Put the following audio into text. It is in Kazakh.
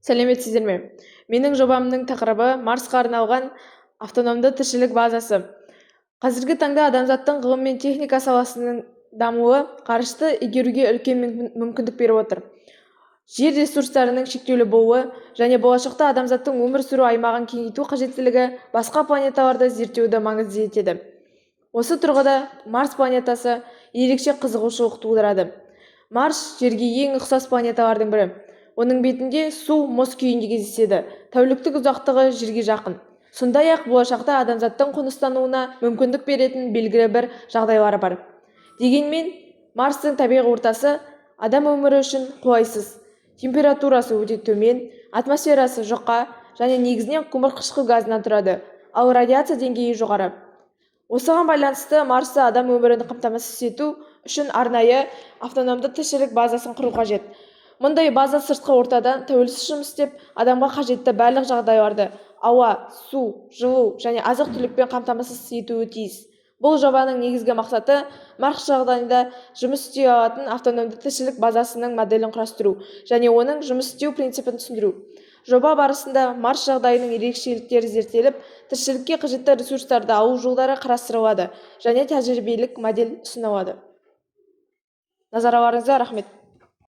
Сәлеметсіздер ме? Менің жобамның тақырыбы Марсқа арналған автономды тіршілік базасы. Қазіргі таңда адамзаттың ғылым мен техника саласының дамуы ғарышты игеруге үлкен мүмкіндік беріп отыр. Жер ресурстарының шектеулі болуы және болашақта адамзаттың өмір сүру аймағын кеңейту қажеттілігі басқа планеталарды зерттеуді маңызды етеді. Осы тұрғыда Марс планетасы ерекше қызығушылық тудырады. Марс жерге ең ұқсас планеталардың бірі. Оның бетінде су мұз күйінде кездеседі. Тәуліктік ұзақтығы жерге жақын. Сондай-ақ болашақта адамзаттың қоныстануына мүмкіндік беретін белгілі бір жағдайлары бар. Дегенмен, Марстың табиғи ортасы адам өмірі үшін қолайсыз. Температурасы өте төмен, атмосферасы жұқа және негізінен көмірқышқыл газынан тұрады, ал радиация деңгейі жоғары. Осыған байланысты Марсты адам өмірін қамтамасыз ету үшін арнайы автономды тіршілік базасын құру қажет. Мұндай база сыртқы ортадан тәуелсіз жұмыс істеп, адамға қажетті барлық жағдайларды ауа, су, жылу және азық-түлікпен қамтамасыз етуі тиіс. Бұл жобаның негізгі мақсаты Марс жағдайында жұмыс істей алатын автономды тіршілік базасының моделін құрастыру және оның жұмыс істеу принципін түсіндіру. Жоба барысында Марс жағдайының ерекшеліктері зерттеліп, тіршілікке қажетті ресурстарды алу жолдары қарастырылады және тәжірибелік модель ұсынылады. Назарларыңызға рахмет.